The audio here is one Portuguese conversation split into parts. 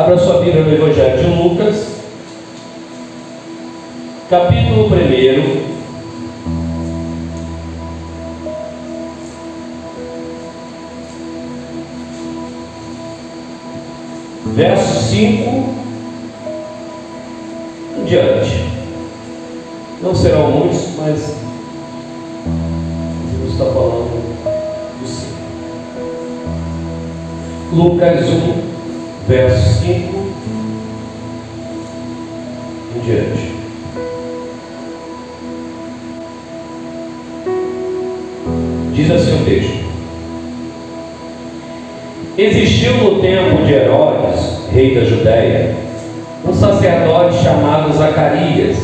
Abra sua Bíblia no Evangelho de Lucas, capítulo 1, verso 5 em diante. Não serão muitos, mas Deus está falando do 5. Lucas 1, verso 5 em diante. Diz assim o texto: Existiu no tempo de Herodes, rei da Judéia, um sacerdote chamado Zacarias,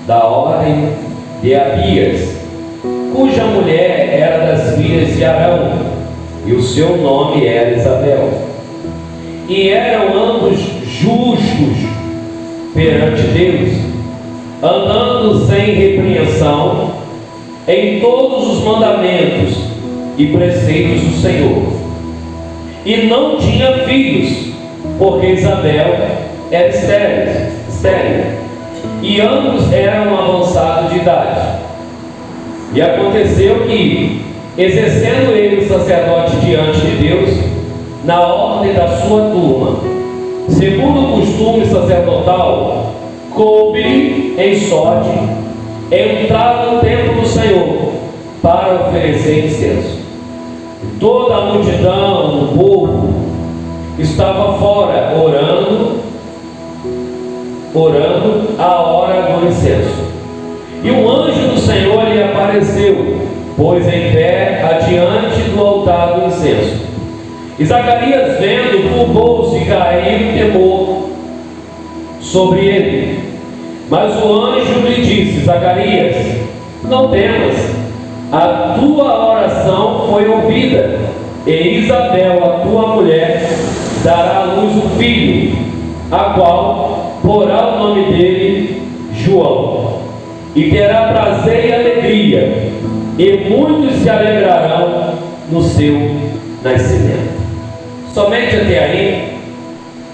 da ordem de Abias, cuja mulher era das filhas de Arão, e o seu nome era Isabel. E eram ambos justos perante Deus, andando sem repreensão em todos os mandamentos e preceitos do Senhor. E não tinha filhos, porque Isabel era estéril, e ambos eram avançados de idade. E aconteceu que, exercendo ele o sacerdote diante de Deus, na ordem da sua turma, segundo o costume sacerdotal, coube em sorte entrar no templo do Senhor para oferecer incenso. E toda a multidão do povo estava fora, orando a hora do incenso. E o anjo do Senhor lhe apareceu, pôs em pé adiante do altar do incenso. E Zacarias, vendo, curvou-se e caiu temor sobre ele. Mas o anjo lhe disse: Zacarias, não temas, a tua oração foi ouvida, e Isabel, a tua mulher, dará à luz um filho, a qual porá o nome dele João, e terá prazer e alegria, e muitos se alegrarão no seu nascimento. Somente até aí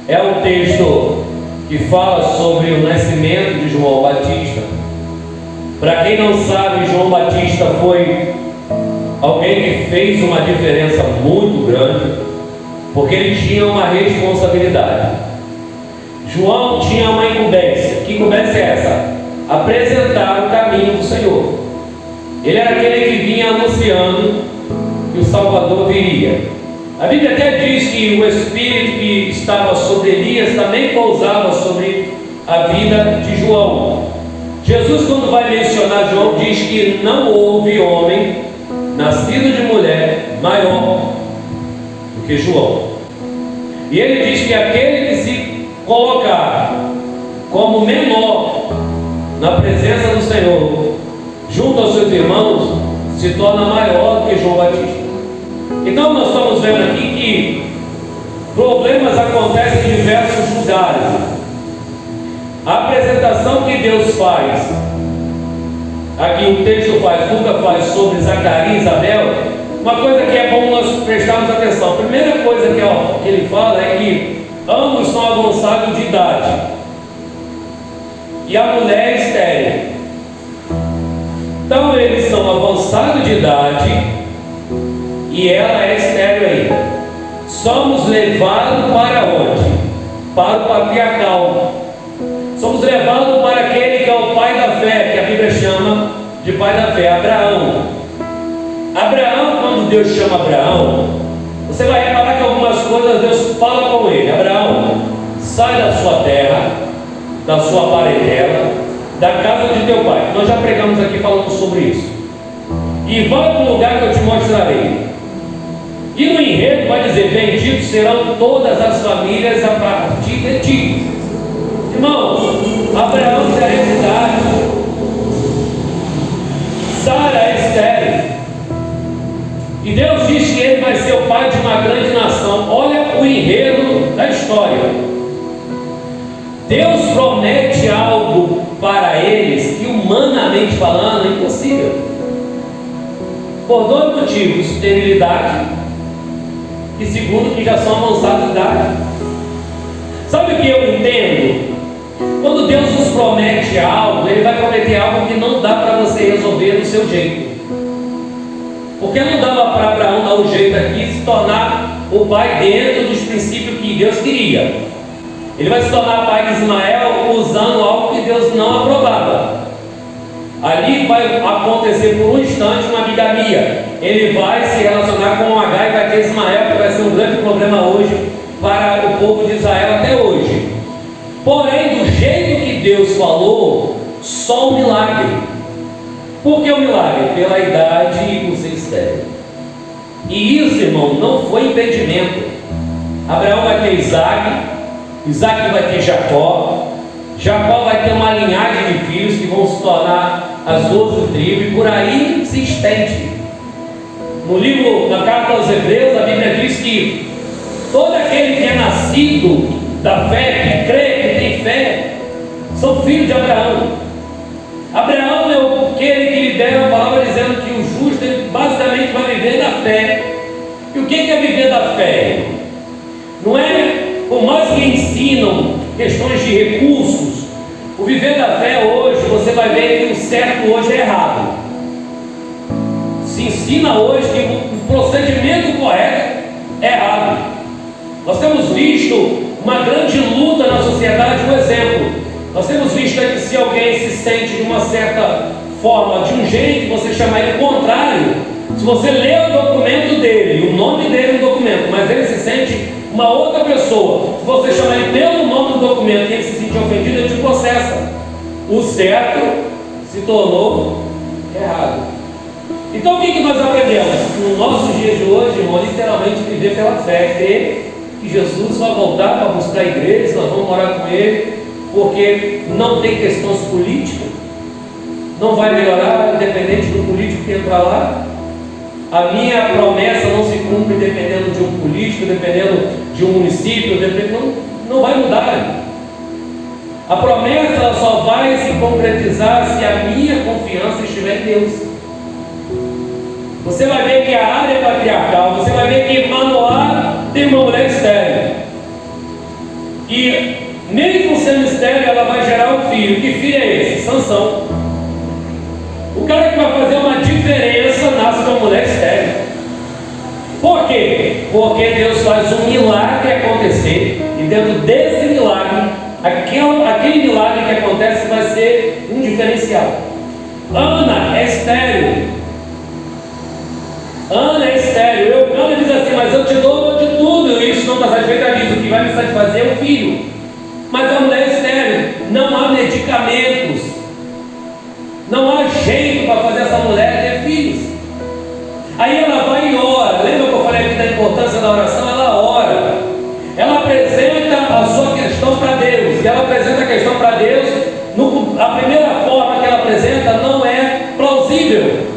é um texto que fala sobre o nascimento de João Batista. Para quem não sabe, João Batista foi alguém que fez uma diferença muito grande, porque ele tinha uma responsabilidade. João tinha uma incumbência. Que incumbência é essa? Apresentar o caminho do Senhor. Ele era aquele que vinha anunciando que o Salvador viria. A Bíblia até diz que o Espírito que estava sobre Elias também pousava sobre a vida de João. Jesus, quando vai mencionar João, diz que não houve homem nascido de mulher maior do que João. E ele diz que aquele que se colocar como menor na presença do Senhor, junto aos seus irmãos, se torna maior do que João Batista. Então nós estamos vendo aqui que problemas acontecem em diversos lugares. A apresentação que Deus faz, aqui o texto faz, Lucas faz sobre Zacarias e Isabel. Uma coisa que é bom nós prestarmos atenção. A primeira coisa que ele fala é que ambos são avançados de idade, e a mulher é estéril. Então eles são avançados de idade e ela é estéril ainda. Somos levados para onde? Para o patriarcal. Somos levados para aquele que é o pai da fé, que a Bíblia chama de pai da fé, Abraão. Abraão, quando Deus chama Abraão, você vai reparar que algumas coisas Deus fala com ele: Abraão, sai da sua terra, da sua parentela, da casa de teu pai. Nós já pregamos aqui falando sobre isso. E vai para o lugar que eu te mostrarei. E no enredo vai dizer: benditos serão todas as famílias a partir de ti. Irmãos, Abraão já é de idade, Sara é estéril, e Deus diz que ele vai ser o pai de uma grande nação. Olha o enredo da história. Deus promete algo para eles que, humanamente falando, é impossível, por dois motivos: esterilidade, e segundo, que já são avançados de idade. promete algo, ele vai prometer algo que não dá para você resolver do seu jeito. Porque não dava para Abraão dar o jeito aqui se tornar o pai dentro dos princípios que Deus queria. Ele vai se tornar pai de Ismael usando algo que Deus não aprovava. Ali vai acontecer por um instante uma bigamia. Ele vai se relacionar com Agar e vai ter Ismael, que vai ser um grande problema hoje para o povo de Israel até hoje. Porém, do jeito que Deus falou, só o milagre. Por que o milagre? Pela idade e por ser estéril. E isso, irmão, não foi impedimento. Abraão vai ter Isaac, Isaac vai ter Jacó, Jacó vai ter uma linhagem de filhos que vão se tornar as 12 tribos, e por aí se estende. No livro, na carta aos Hebreus, a Bíblia diz que todo aquele que é nascido da fé, que crê, que tem fé, são filhos de Abraão. Abraão é aquele que libera a palavra dizendo que o justo ele basicamente vai viver da fé. E o que é viver da fé? Não é, por mais que ensinam questões de recursos, o viver da fé hoje, você vai ver que o certo hoje é errado. Se ensina hoje que o procedimento correto é errado. Nós temos visto uma grande luta na sociedade, um exemplo. Nós temos visto que se alguém se sente de uma certa forma, de um jeito, você chama ele contrário. Se você lê o documento dele, o nome dele no documento, mas ele se sente uma outra pessoa, se você chama ele pelo nome do documento e ele se sente ofendido, ele te processa. O certo se tornou errado. Então o que nós aprendemos? No nosso dia de hoje, irmão, literalmente viver pela fé, crer que Jesus vai voltar para buscar a igreja, nós vamos morar com ele, porque não tem questões políticas, não vai melhorar independente do político que entrar lá. A minha promessa não se cumpre dependendo de um político, dependendo de um município, não vai mudar. A promessa só vai se concretizar se a minha confiança estiver em Deus. Você vai ver que a área é patriarcal, você vai ver que Manoá tem uma mulher estéril. E mesmo sendo estéril, ela vai gerar um filho. Que filho é esse? Sansão. O cara que vai fazer uma diferença nasce com uma mulher estéril. Por quê? Porque Deus faz um milagre acontecer, e dentro desse milagre, aquele milagre que acontece vai ser um diferencial. Ana é estéril. Ana é estéril. Eucana diz assim: mas eu te dou de tudo, e isso não está satisfeito. Diz: o que vai me satisfazer é o filho. Mas a mulher é estéril, não há medicamentos, não há jeito para fazer essa mulher ter filhos. Aí ela vai e ora. Lembra que eu falei aqui da importância da oração? Ela ora, ela apresenta a sua questão para Deus, e ela apresenta a questão para Deus. A primeira forma que ela apresenta não é plausível.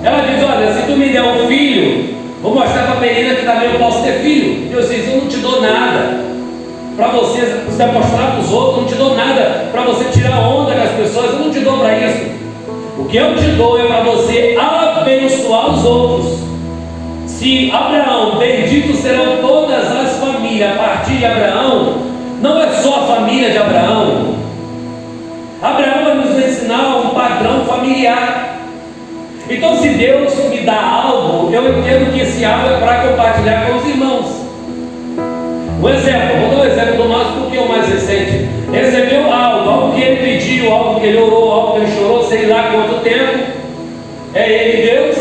Ela diz: olha, se tu me der um filho, vou mostrar para a menina que também eu posso ter filho. Deus diz: eu não te dou nada para você mostrar para os outros, eu não te dou nada para você tirar onda das pessoas, eu não te dou para isso. O que eu te dou é para você abençoar os outros. Se Abraão, bendito serão todas as famílias a partir de Abraão, não é só a família de Abraão. Abraão vai nos ensinar um padrão familiar. Então, se Deus me dá algo, eu entendo que esse algo é para compartilhar com os irmãos. Um exemplo, vou dar um exemplo do nosso, porque é o mais recente. Recebeu algo que ele pediu, algo que ele orou, algo que ele chorou, sei lá quanto tempo. É ele Deus.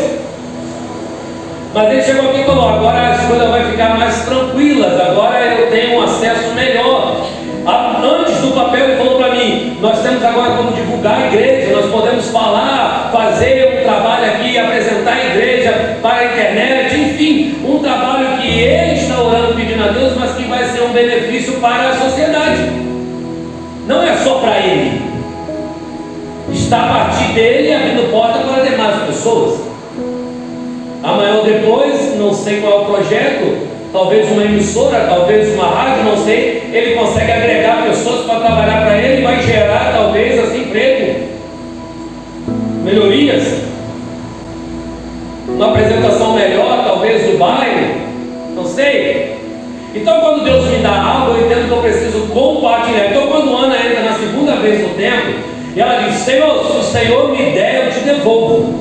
Mas ele chegou aqui e falou: agora as coisas vão ficar mais tranquilas, agora eu tenho um acesso melhor. Antes do papel ele falou para mim: nós temos agora como divulgar a igreja, nós podemos falar, fazer um trabalho aqui, apresentar a igreja para a internet, enfim, um trabalho que ele está orando, pedindo a Deus, mas que vai ser um benefício para a sociedade. Não é só para ele, está a partir dele abrindo porta para demais pessoas. Amanhã ou depois, não sei qual é o projeto, talvez uma emissora, talvez uma rádio, não sei, ele consegue agregar pessoas para trabalhar para ele, vai gerar talvez assim emprego, melhorias, uma apresentação melhor talvez do bairro, não sei. Então quando quando Deus me dá algo, eu entendo que eu preciso compartilhar. Então, quando Ana entra na segunda vez no templo, e ela diz: Senhor, se o Senhor me der, eu te devolvo.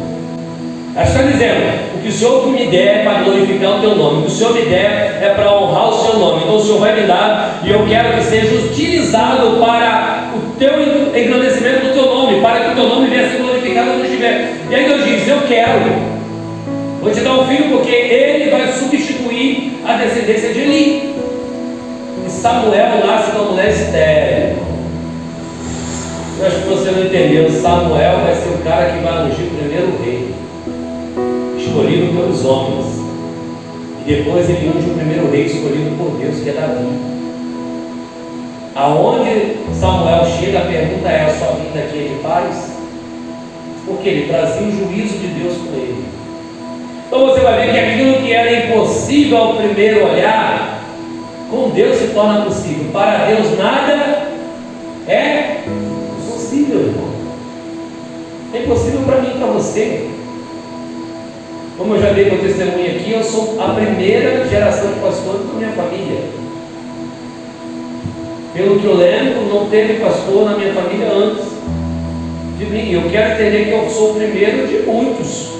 Ela está dizendo: o que o Senhor me der é para glorificar o teu nome, o que o Senhor me der é para honrar o seu nome. Então o Senhor vai me dar, e eu quero que seja utilizado para o teu engrandecimento do teu nome, para que o teu nome venha a ser glorificado onde estiver. E aí Deus diz: eu quero, vou te dar um filho, porque ele vai substituir a descendência de Eli. E Samuel nasce de uma mulher estéril. Eu acho que você não entendeu. Samuel vai ser o cara que vai ungir o primeiro rei, escolhido pelos homens, e depois ele unge o primeiro rei escolhido por Deus, que é Davi. Aonde Samuel chega, a pergunta é: a sua vida aqui é de paz? Porque ele trazia o juízo de Deus com ele. Então você vai ver que aquilo que era impossível ao primeiro olhar, com Deus se torna possível. Para Deus nada é impossível, irmão. É impossível para mim e para você. Como eu já dei meu testemunho aqui, eu sou a primeira geração de pastores da minha família. Pelo que eu lembro, não teve pastor na minha família antes de mim. Eu quero entender que eu sou o primeiro de muitos.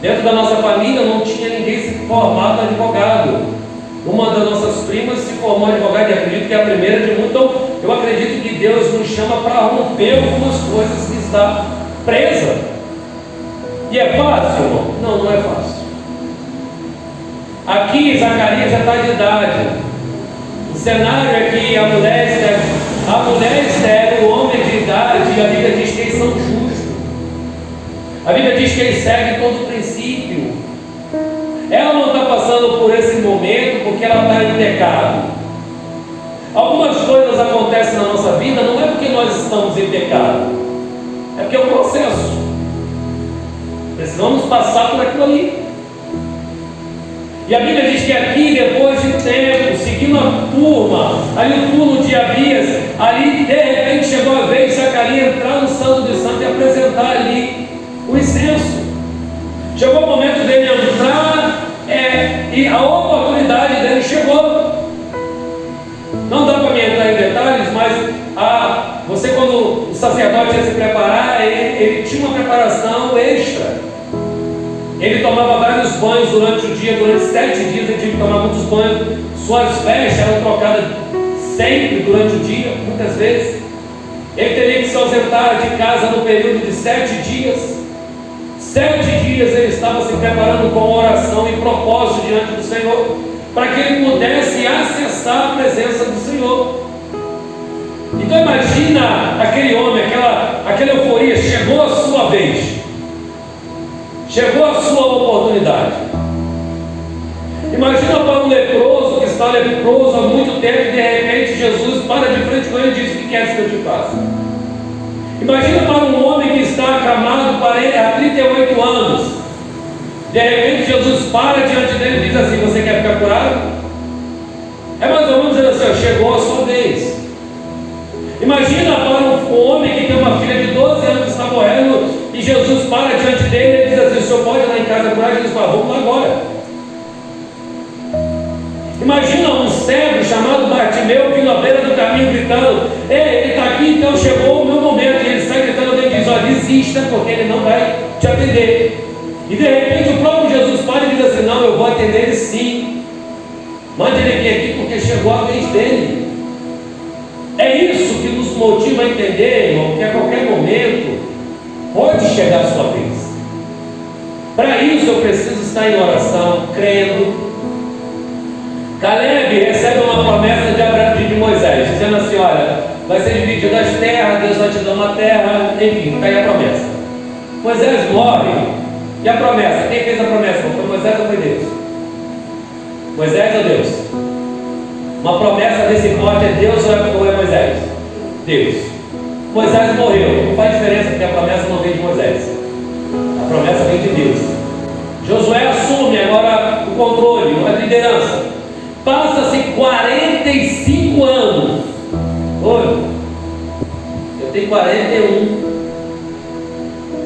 Dentro da nossa família não tinha ninguém se formado advogado. Uma das nossas primas se formou advogada, e acredito que é a primeira de muitos. Então, eu acredito que Deus nos chama para romper algumas coisas que está presa. E é fácil, irmão? Não, não é fácil. Aqui Zacarias já está de idade. O cenário é que a mulher estéril, o homem de idade, a Bíblia diz que eles são justos. A Bíblia diz que eles seguem todo o princípio. Ela não está passando por esse momento porque ela está em pecado. Algumas coisas acontecem na nossa vida, não é porque nós estamos em pecado, é porque é um processo. Precisamos passar por aquilo ali. E a Bíblia diz que aqui, depois de tempo, seguindo a turma, ali o turno de Abias, ali de repente chegou a vez de Zacarias entrar no Santo dos Santos e apresentar ali o incenso. Chegou o momento dele entrar, e a oportunidade dele chegou. Não dá para me entrar em detalhes, mas você, quando o sacerdote ia se preparar, ele tinha uma preparação extra. Ele tomava vários banhos durante o dia, durante 7 dias ele tinha que tomar muitos banhos. Suas vestes eram trocadas sempre durante o dia, muitas vezes. Ele teria que se ausentar de casa no período de 7 dias. 7 dias ele estava se preparando com oração e propósito diante do Senhor, para que ele pudesse acessar a presença do Senhor. Então imagina aquele homem, aquela euforia. Chegou a sua vez, chegou a sua oportunidade. Imagina para um leproso que está leproso há muito tempo, e de repente Jesus para de frente com ele e diz: o que queres que eu te faça? Imagina para um homem que está acamado há 38 anos, de repente Jesus para diante dele e diz assim: você quer ficar curado? É mais ou menos assim: chegou a sua vez. Imagina para um homem que tem uma filha de 12 anos que está morrendo, e Jesus para diante dele e diz assim: o senhor pode ir lá em casa curar? Jesus fala: vamos lá agora. Imagina um cego chamado Bartimeu vindo à beira do caminho gritando: ele está aqui, então chegou o meu momento. E ele sai gritando, ele diz: ó, desista, porque ele não vai te atender. E de repente o próprio Jesus para e diz assim: não, eu vou atender ele sim. Mande ele vir aqui porque chegou a vez dele. É isso que nos motiva a entender, irmão, que a qualquer momento pode chegar a sua vez. Para isso eu preciso estar em oração, crendo. Caleb recebe uma promessa de Moisés, dizendo assim: olha, vai ser dividido as terras, Deus vai te dar uma terra, enfim, está aí a promessa. Moisés morre, e a promessa? Quem fez a promessa? Foi Moisés ou foi Deus? Moisés ou Deus? Uma promessa desse porte é Deus ou é Moisés? Deus. Moisés morreu, não faz diferença porque a promessa não vem de Moisés, a promessa vem de Deus. Josué assume agora o controle, a liderança. Passa-se 45 anos. Oi, eu tenho 41.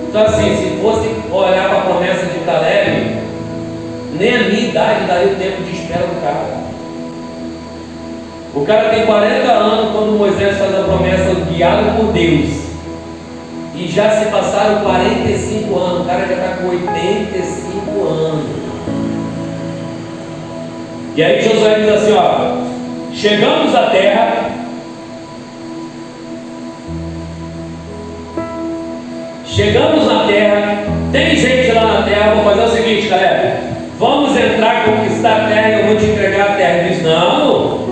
Então assim, se fosse olhar para a promessa de Caleb, nem a minha idade daria o tempo de espera do cara. O cara tem 40 anos quando Moisés faz a promessa guiado por Deus. E já se passaram 45 anos. O cara já está com 85 anos. E aí Josué diz assim, ó: chegamos à terra. Chegamos na terra. Tem gente lá na terra. Vou fazer o seguinte, galera: vamos entrar, conquistar a terra e eu vou te entregar a terra. Ele diz: não,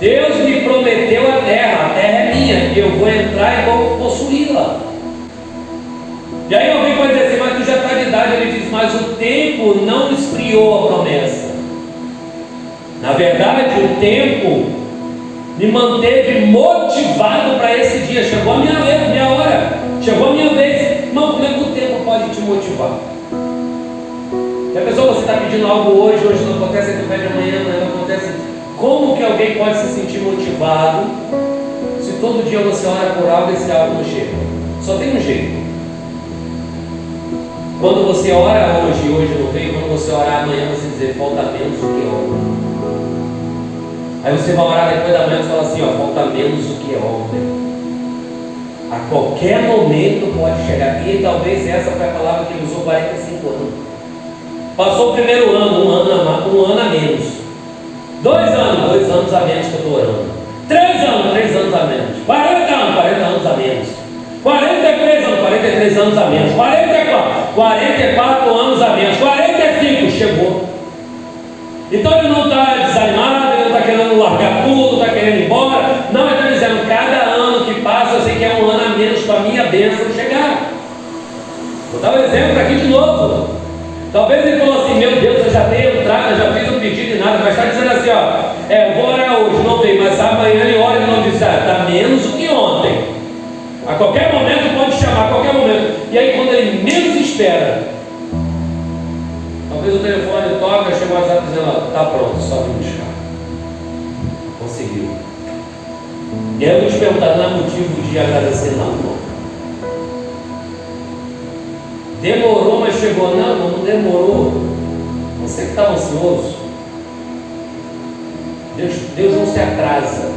Deus me prometeu a terra é minha, eu vou entrar e vou possuí-la. E aí alguém pode dizer assim: mas tu já está de idade. Ele diz: mas o tempo não esfriou a promessa. Na verdade, o tempo me manteve motivado para esse dia. Chegou a minha vez, minha hora, chegou a minha vez. Irmão, como é que o tempo pode te motivar? Se a pessoa, você está pedindo algo hoje não acontece, aqui pede amanhã, não acontece. Como que alguém pode se sentir motivado se todo dia você ora por algo e esse algo não chega? Só tem um jeito. Quando você ora hoje não veio. Quando você orar amanhã, você dizer: falta menos do que ontem. Aí você vai orar depois da manhã e fala assim: ó, falta menos do que ontem. A qualquer momento pode chegar. E talvez essa foi a palavra que ele usou 45 anos. Passou o primeiro ano, um ano a menos. 2 anos a menos que eu estou orando. 3 anos a menos. 40 anos a menos. 43 anos a menos. 44 anos a menos. 45, chegou. Então ele não está desanimado, ele não está querendo largar tudo, está querendo ir embora. Não, ele está dizendo: cada ano que passa, eu sei que é um ano a menos para a minha bênção chegar. Vou dar um exemplo aqui de novo. Talvez ele falou assim: meu Deus, eu já dei entrada, já fiz um pedido e nada. Mas está dizendo assim, ó: eu vou orar hoje, não veio, mas amanhã ele ora e não diz: está menos do que ontem. A qualquer momento pode chamar, a qualquer momento. E aí quando ele menos espera, talvez o telefone toca, chega o WhatsApp dizendo: ó, está pronto, só vim buscar. Conseguiu. E aí eu vou te perguntar: não é motivo de agradecer não, irmão? Demorou, mas chegou. Não demorou. Você que está ansioso. Deus não se atrasa.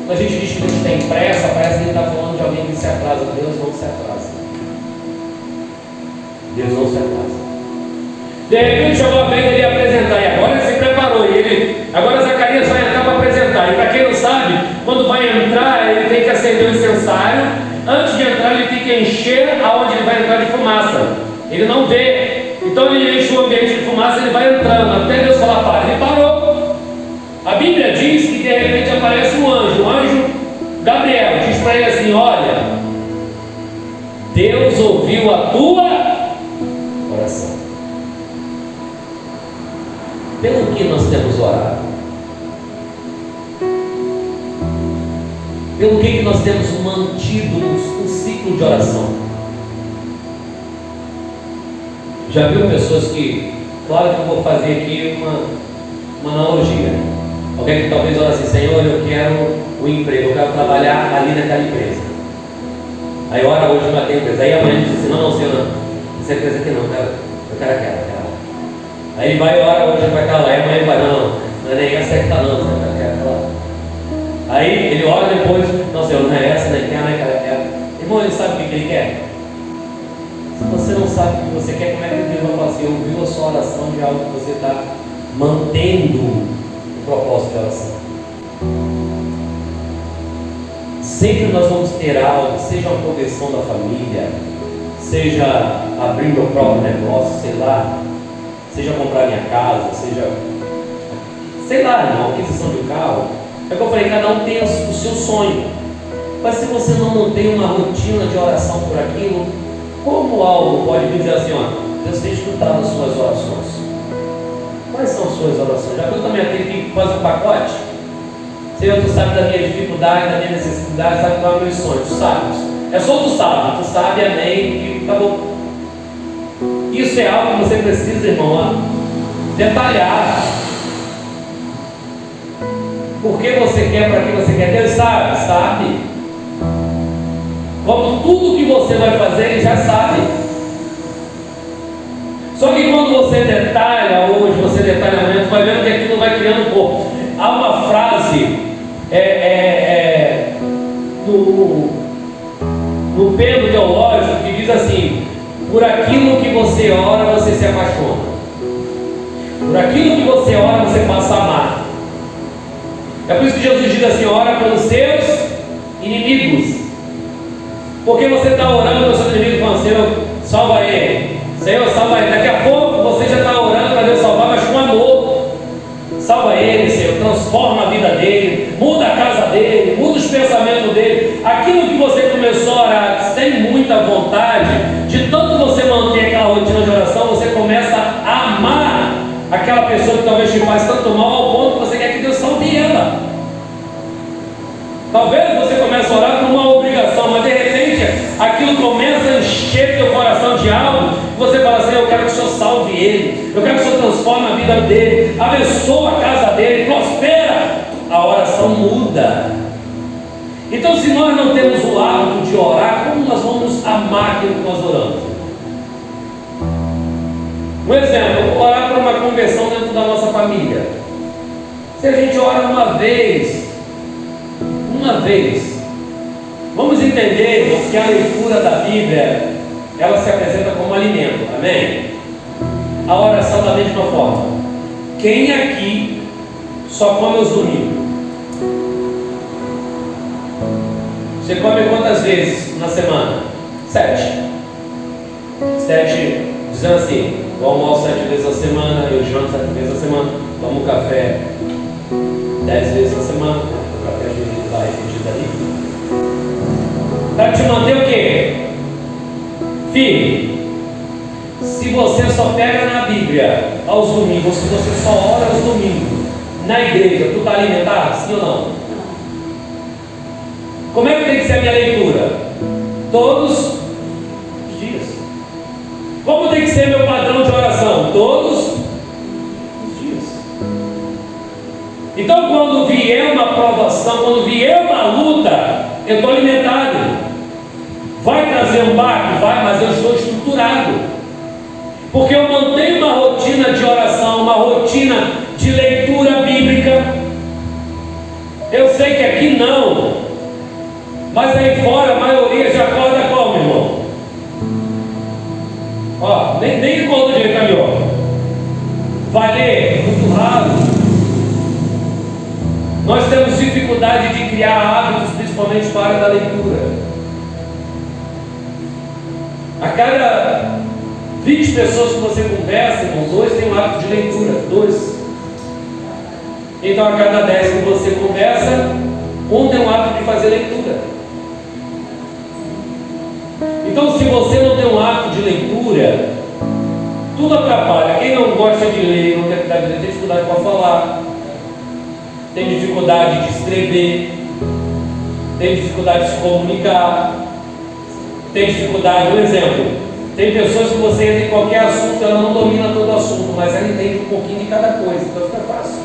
Quando a gente diz que Deus tem pressa, parece que ele está falando de alguém que se atrasa. Deus não se atrasa. Deus não se atrasa. De repente chegou a vez ele ia apresentar, e agora ele se preparou. Agora Zacarias vai entrar para apresentar. E para quem não sabe, quando vai entrar, ele tem que acender o incensário. Antes de entrar, ele tem que encher aonde ele vai entrar de fumaça. Ele não vê. Então ele enche o ambiente de fumaça, ele vai entrando, até Deus falar: para. Ele parou. A Bíblia diz que de repente aparece um anjo. O anjo Gabriel diz para ele assim: olha, Deus ouviu a tua oração. Pelo que nós temos orado? Pelo que nós temos mantido um ciclo de oração? Já viu pessoas que, claro que eu vou fazer aqui uma analogia. Alguém que talvez olha assim: Senhor, eu quero o emprego, eu quero trabalhar ali naquela empresa. Aí ora hoje para aquela empresa. Aí amanhã diz assim: não, Senhor, não, essa empresa aqui não, eu quero aquela. Aí ele vai e ora hoje para aquela lá. Aí amanhã ele vai: não é nem essa que está não, eu quero aquela. Aí ele ora depois: não, Senhor, não é essa, não é aquela. Irmão, ele sabe o que ele quer? Se você não sabe o que você quer, como é que Deus vai falar assim: ouviu a sua oração de algo que você está mantendo o propósito de oração? Sempre nós vamos ter algo, seja uma conversão da família, seja abrir meu próprio negócio, sei lá, seja comprar minha casa, seja, sei lá, irmão, aquisição de um carro. É que eu falei: cada um tem o seu sonho. Mas se você não mantém uma rotina de oração por aquilo, como algo pode dizer assim: ó, Deus tem escutado as suas orações? Quais são as suas orações? Já viu também aquele que faz um pacote? Senhor, tu sabe da minha dificuldade, da minha necessidade, sabe qual é o meu sonho? Tu sabes. É só tu sabe, amém, e acabou. Isso é algo que você precisa, irmão, detalhar. Por que você quer, para que você quer? Deus sabe. Como tudo que você vai fazer, Ele já sabe. Só que quando você detalha hoje, você detalha amanhã, tu vai vendo que aquilo Por aquilo que você ora, você passa a amar. É por isso que Jesus diz assim: ora pelos seus inimigos. Porque você está orando pelos seus inimigos, falando: Senhor, salva ele. Senhor, salva ele. Daqui a pouco você já está orando para Deus salvar, mas com amor. Salva ele, Senhor, transforma a vida dele, muda a casa dele, muda os pensamentos dele. Aquilo que você começou a orar sem muita vontade, de tanto você manter aquela rotina de oração, você começa a amar aquela pessoa que talvez te faz tanto mal, ao ponto que você quer que Deus salve ela. Talvez você comece a orar por uma obrigação, mas de repente aquilo começa a encher teu coração de algo, e você fala assim: eu quero que o Senhor salve ele, eu quero que o Senhor transforme a vida dele, abençoa a casa dele, prospera. A oração muda. Então, se nós não temos o hábito de orar, como nós vamos amar aquilo que nós oramos? Um exemplo: orar por uma conversão dentro da nossa família. Se a gente ora uma vez, vamos entender que a leitura da Bíblia, ela se apresenta como alimento, amém? A oração da mesma forma. Quem aqui só come aos domingos? Você come quantas vezes na semana? 7. 7, dizendo assim: eu almoço 7 vezes na semana, eu janto 7 vezes na semana, tomo café 10 vezes na semana. O café às vezes está repetido ali. Para te manter o quê? Filho, se você só pega na Bíblia aos domingos, se você só ora aos domingos na igreja, tu está alimentado? Sim ou não? Como é que tem que ser a minha leitura? Todos os dias. Como tem que ser meu padrão de oração? Todos os dias. Então, quando vier uma provação, quando vier uma luta, eu estou alimentado. Vai trazer um baque? Vai, mas eu estou estruturado. Porque eu mantenho uma rotina de oração, uma rotina de leitura bíblica. Eu sei que aqui não, mas aí fora a maioria já acorda como, irmão? Ó, nem acorda direito ali, ó. Vai ler? Muito raro. Nós temos dificuldade de criar hábitos, principalmente para a área da leitura. A cada 20 pessoas que você conversa, irmão, 2 têm um hábito de leitura, 2. Então, a cada 10 que você conversa, 1 tem um hábito de fazer leitura. Então, se você não tem um hábito de leitura, tudo atrapalha. Quem não gosta de ler, não tem habilidade de ler, tem dificuldade para falar, tem dificuldade de escrever, tem dificuldade de se comunicar, tem dificuldade. Um exemplo: tem pessoas que você entra em qualquer assunto, ela não domina todo o assunto, mas ela entende um pouquinho de cada coisa, então fica fácil.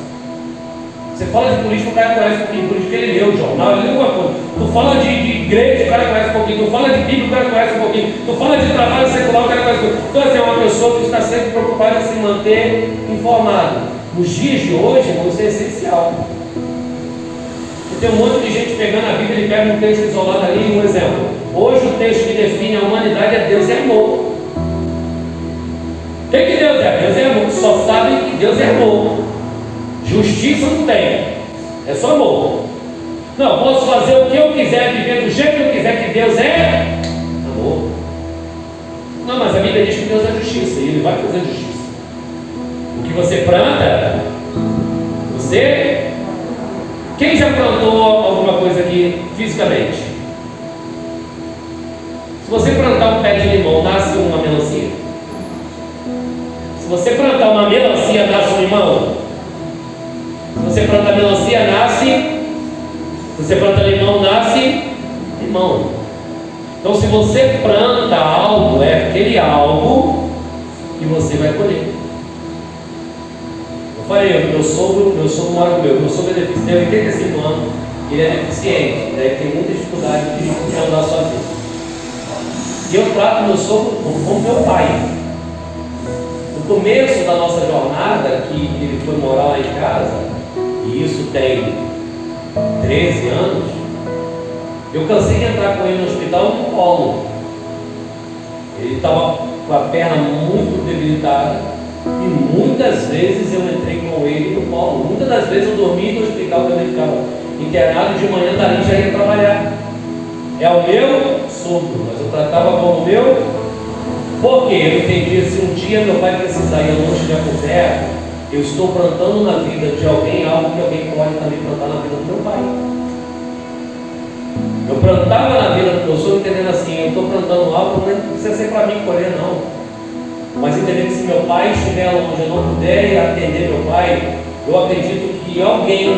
Você fala de política, o cara conhece um pouquinho de política, ele leu o jornal, ele leu alguma coisa. Tu fala de igreja, o cara conhece um pouquinho. Tu fala de Bíblia, o cara conhece um pouquinho. Tu fala de trabalho secular, o cara conhece um pouquinho. Então, assim, é uma pessoa que está sempre preocupada em se manter informado. Nos dias de hoje, irmão, isso é essencial. Tem um monte de gente pegando a Bíblia e pega um texto isolado ali. Um exemplo: hoje o texto que define a humanidade é Deus é amor. O que Deus é? Deus é amor. Só sabem que Deus é amor. Justiça não tem, é só amor. Não, posso fazer o que eu quiser, viver do jeito que eu quiser, que Deus é amor. Não, mas a Bíblia diz que Deus é justiça, e Ele vai fazer justiça. O que você planta, você... Quem já plantou alguma coisa aqui fisicamente? Se você plantar um pé de limão, nasce uma melancia? Se você plantar uma melancia, nasce um limão? Se você planta melancia, nasce. Se você planta limão, nasce limão. Então, se você planta algo, é aquele algo que você vai colher. Eu falei, meu sogro mora comigo. Meu sogro é deficiente, tem 85 anos, ele é deficiente, daí tem muita dificuldade de andar sozinho. E eu trato meu sogro como meu pai. No começo da nossa jornada, que ele foi morar lá em casa, e isso tem 13 anos, eu cansei de entrar com ele no hospital no colo. Ele estava com a perna muito debilitada, E muitas vezes eu entrei com ele no colo. Muitas das vezes eu dormi no hospital quando ele ficava internado, de manhã dali já ia trabalhar. É o meu sogro, mas eu tratava como o meu, porque eu entendi, se um dia meu pai precisar e eu não estiver por perto, eu estou plantando na vida de alguém algo que alguém pode também plantar na vida do meu pai. Eu plantava na vida, eu estou entendendo assim, eu estou plantando algo, não precisa ser para mim colher não, mas entendendo que se meu pai estiver longe, eu não puder atender meu pai, eu acredito que alguém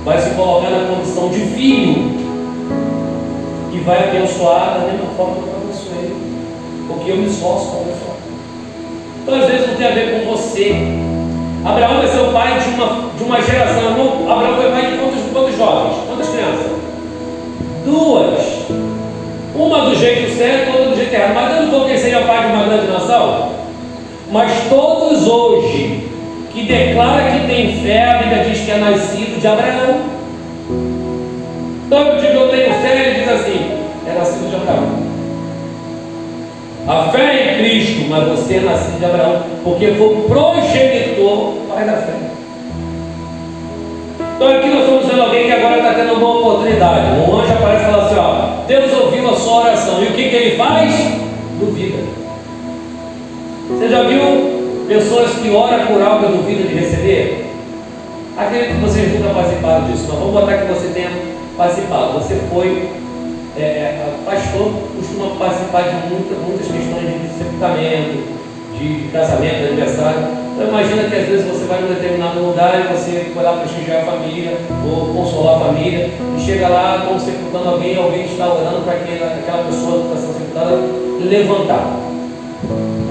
vai se colocar na condição de filho e vai abençoar da mesma forma que eu abençoei, porque eu me esforço para abençoar. Então às vezes não tem a ver com você. Abraão vai ser o pai de uma geração. Abraão foi pai de quantos jovens? Quantas crianças? 2. Uma do jeito certo, outra do jeito errado. Mas eu não vou quem seja pai de uma grande nação. Mas todos hoje que declara que tem fé, a Bíblia diz que é nascido de Abraão. Todo dia que eu tenho fé, ele diz assim, é nascido de Abraão. A fé é em Cristo, mas você é nascido de Abraão, porque foi o progenitor, pai da fé. Então aqui nós estamos vendo alguém que agora está tendo uma oportunidade. Um anjo aparece e fala assim, ó, Deus ouviu a sua oração. E o que ele faz? Duvida. Você já viu pessoas que oram por algo e duvidam de receber? Acredito que vocês nunca participaram disso, mas vamos botar que você tenha participado. Você foi pastor, costuma participar de muitas questões de sepultamento, de casamento, de aniversário. Então imagina que às vezes você vai em um determinado lugar e você vai lá prestigiar a família ou consolar a família e chega lá, estão sepultando alguém, alguém está orando para aquela pessoa que está sendo sepultada levantar.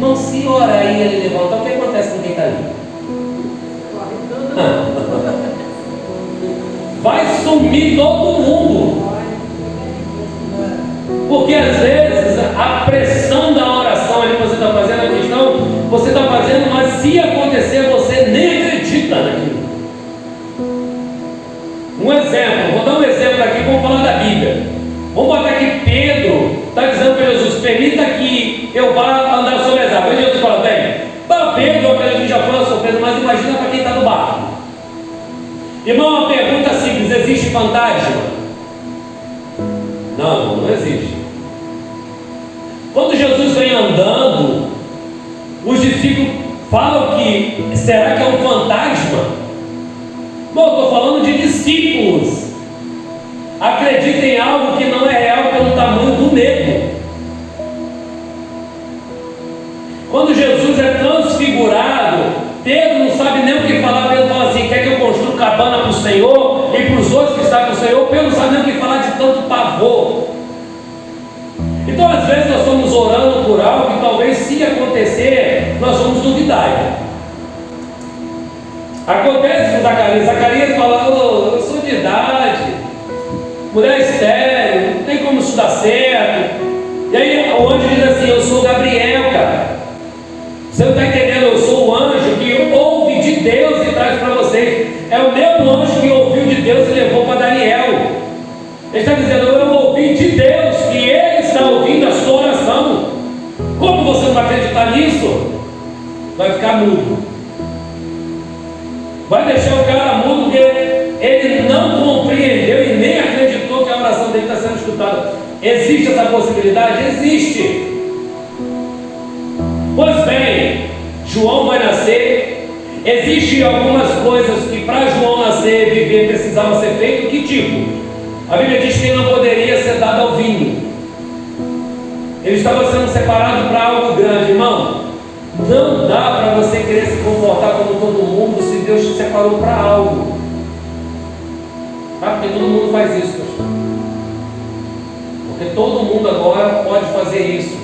Não se ora aí ele levantar, o que acontece com quem está ali? Vai sumir todo mundo. Porque às vezes a pressão da oração ali que você está fazendo, a questão, você está fazendo, mas se acontecer, você nem acredita naquilo. Um exemplo, vou dar um exemplo aqui, vamos falar da Bíblia. Vamos botar que Pedro está dizendo para Jesus, permita que eu vá andar sobre as águas. E Jesus fala, bem, para Pedro, eu acredito que já foi uma surpresa, mas imagina para quem está no barco. Irmão, uma pergunta simples, existe fantasma? Não existe. Quando Jesus vem andando, os discípulos falam que, será que é um fantasma? Bom, estou falando de discípulos. Acreditem em algo que não é real pelo tamanho do medo. Quando Jesus é transfigurado, Pedro não sabe nem o que falar. Pedro fala assim, quer que eu construa cabana para o Senhor e para os outros que estão com o Senhor? Pedro não sabe nem o que falar de tanto pavor. Então às vezes nós estamos orando por algo que talvez, se acontecer, nós vamos duvidar. Acontece com Zacarias fala, eu sou de idade, mulher estéril, não tem como isso dar certo. E aí o anjo diz assim, eu sou Gabriel, cara. Você não está entendendo, eu sou o anjo que ouve de Deus e traz para vocês. É o mesmo anjo que ouviu de Deus e levou para Daniel. Ele está dizendo, eu ouvi de Deus que Ele está ouvindo a sua oração. Como você não vai acreditar nisso? Vai ficar mudo. Vai deixar o cara mudo porque ele não compreendeu e nem acreditou que a oração dele está sendo escutada. Existe essa possibilidade? Existe. Pois bem, João vai nascer. Existem algumas coisas que para João nascer e viver precisava ser feito. Que tipo? A Bíblia diz que ele não poderia ser dado ao vinho. Ele estava sendo separado para algo grande, irmão. Não dá para você querer se comportar como todo mundo se Deus te separou para algo. Tá? Porque todo mundo faz isso, pastor. Porque todo mundo agora pode fazer isso.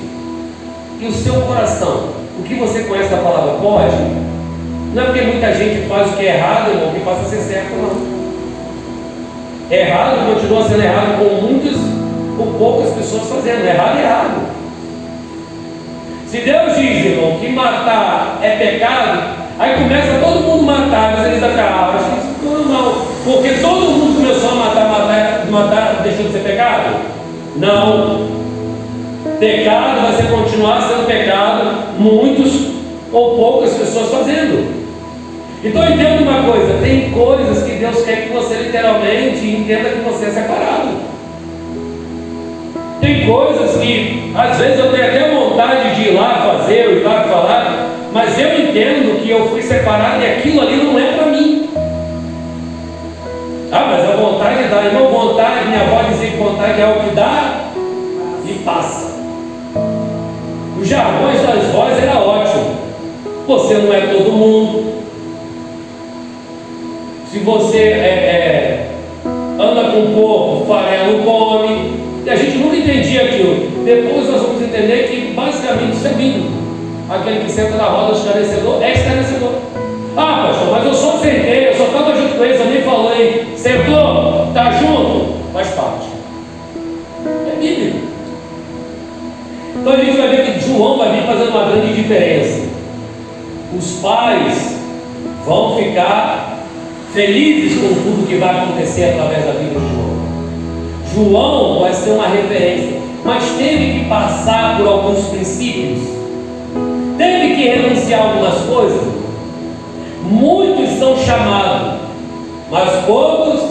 E o seu coração, o que você conhece da palavra pode, não é porque muita gente faz o que é errado, irmão, que passa a ser certo, não. Errado continua sendo errado com poucas pessoas fazendo. Errado é errado. Se Deus diz, irmão, que matar é pecado, aí começa todo mundo matar, mas eles acham, acho que isso ficou normal. Porque todo mundo começou a matar deixou de ser pecado? Não. Pecado vai continuar sendo pecado. Muitos ou poucas pessoas fazendo. Então entenda uma coisa, tem coisas que Deus quer que você literalmente entenda que você é separado. Tem coisas que às vezes eu tenho até vontade de ir lá fazer, ou ir lá falar, mas eu entendo que eu fui separado e aquilo ali não é para mim. Ah, mas a vontade dá, irmão, vontade, minha avó dizia que vontade é o que dá e passa. Os jargões das vozes era ótimo. Você não é todo mundo. Se você anda com porco, farelo come. E a gente nunca entendia aquilo. Depois nós vamos entender que basicamente isso é bíblico. Aquele que senta na roda esclarecedor é esclarecedor. Ah, pastor, mas eu só sentei, eu só estava junto com eles, eu nem falei. Sentou? Está junto? Faz parte. É bíblico. Então a gente vai ver que João vai vir fazendo uma grande diferença. Os pais vão ficar felizes com tudo que vai acontecer através da vida de João. João vai ser uma referência, mas teve que passar por alguns princípios, teve que renunciar a algumas coisas. Muitos são chamados, mas poucos,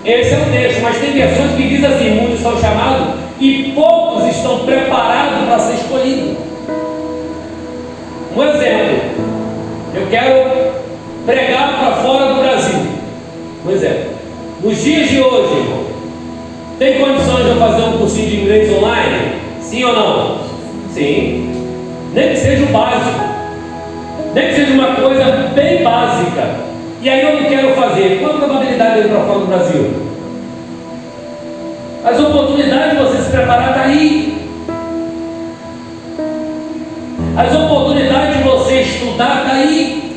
esse é o texto, mas tem versões que diz assim: muitos são chamados e poucos estão preparados para ser escolhidos. Um exemplo, eu quero pregar para fora do Brasil. Um exemplo, nos dias de hoje, irmão, tem condições de eu fazer um cursinho de inglês online? Sim ou não? Sim. Nem que seja o básico, nem que seja uma coisa bem básica. E aí eu não quero fazer. Qual a probabilidade de ir para fora do Brasil? As oportunidades de você se preparar estão aí. As oportunidades de você estudar estão aí.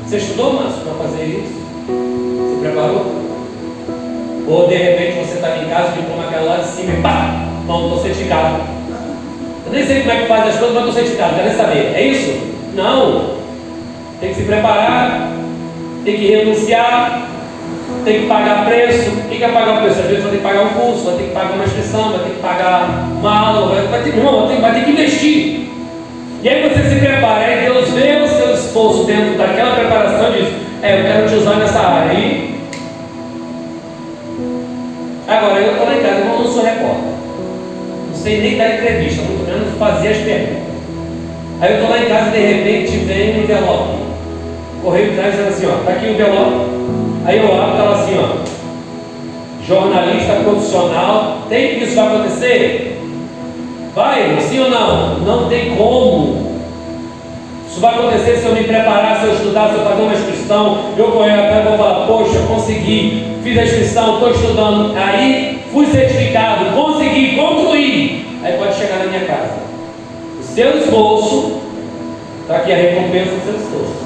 Você estudou, Márcio, para fazer isso? Se preparou? Ou de repente você está em casa e toma aquela lá de cima e pá! Não, estou certificado. Eu nem sei como é que faz as coisas, mas estou certificado, quero nem saber. É isso? Não. Tem que se preparar, tem que renunciar, tem que pagar preço. O que é pagar preço? Às vezes vai ter que pagar um curso, vai ter que pagar uma inscrição, vai ter que pagar uma aula, vai ter que investir. E aí você se prepara, aí Deus vê o seu esforço dentro daquela preparação e diz: eu quero te usar nessa área. Aí, agora eu estou lá em casa, eu não sou repórter, não sei nem dar entrevista, muito menos fazer as perguntas. Aí eu estou lá em casa e de repente vem um envelope, o correio traz dizendo assim: está aqui o envelope. Aí eu abro e está lá assim: jornalista profissional. Tem que isso vai acontecer? Vai, sim ou não? Não tem como. Isso vai acontecer se eu me preparar, se eu estudar, se eu fazer uma inscrição, eu correr atrás e vou falar: poxa, consegui, fiz a inscrição, estou estudando, aí fui certificado, consegui, concluí. Aí pode chegar na minha casa. O seu esforço, está aqui a recompensa do seu esforço.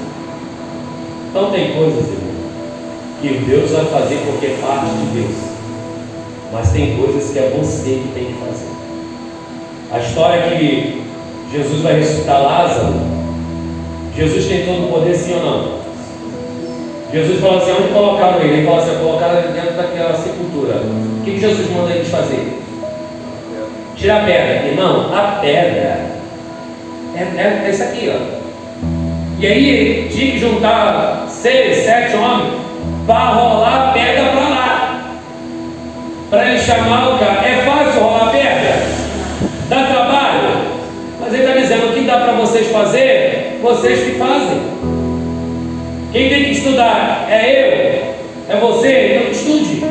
Então tem coisas, irmão, que Deus vai fazer porque é parte de Deus. Mas tem coisas que é você que tem que fazer. A história que Jesus vai ressuscitar Lázaro, Jesus tem todo o poder, sim ou não? Jesus fala assim: onde colocaram ele? Ele fala assim: colocaram ele dentro daquela sepultura. O que Jesus manda eles fazer? Tirar a pedra. Irmão, a pedra é isso aqui, ó. E aí tinha que juntar 6, 7 homens para rolar a pedra para lá, para ele chamar o cara. É fácil rolar a pedra? Dá trabalho? Mas ele está dizendo: o que dá para vocês fazer, vocês que fazem. Quem tem que estudar é eu, é você, então estude.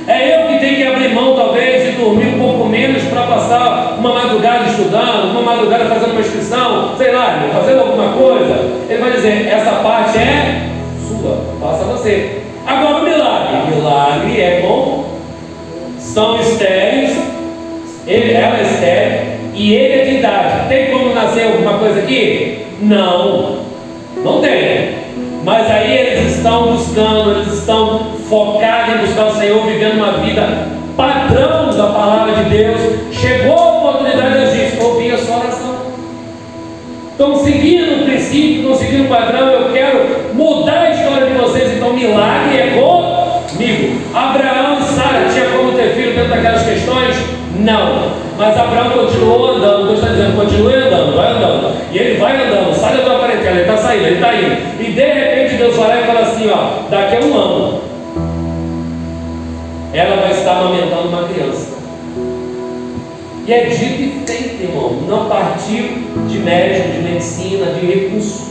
É eu que tenho que abrir mão talvez de dormir um pouco menos para passar uma madrugada estudando, uma madrugada fazendo uma inscrição, sei lá, fazendo alguma coisa. Ele vai dizer: essa parte é sua, faça você. Agora o milagre. Milagre é bom, são estéreis, ela é estéril e ele é de idade. Tem como nascer alguma coisa aqui? Não, não tem. Mas aí eles estão buscando, eles estão focados em buscar o Senhor, vivendo uma vida padrão da palavra de Deus. Chegou a oportunidade de ouvir a sua oração. Estão seguindo o princípio, estão seguindo o padrão. Eu quero mudar a história de vocês. Então milagre é comigo. Abraão e Sara tinha como ter filho dentro daquelas questões? Não. Mas Abraão continuou andando. Deus está dizendo: continue andando, vai andando. E ele vai andando, sai da tua parentela, ele está saindo, ele está indo. E de repente Deus vai lá e fala assim, ó, daqui a 1 ano, ela vai estar amamentando uma criança. E é dito e feito, irmão. Não partiu de médico, de medicina, de recurso.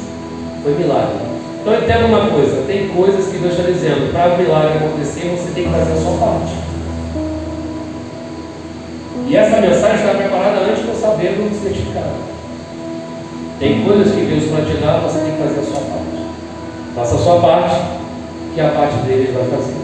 Foi milagre. Então entenda uma coisa, tem coisas que Deus está dizendo, para o milagre acontecer, você tem que fazer a sua parte. E essa mensagem está preparada antes de eu saber do significado. Tem coisas que Deus vai te dar, você tem que fazer a sua parte. Faça a sua parte, que a parte dele vai fazer.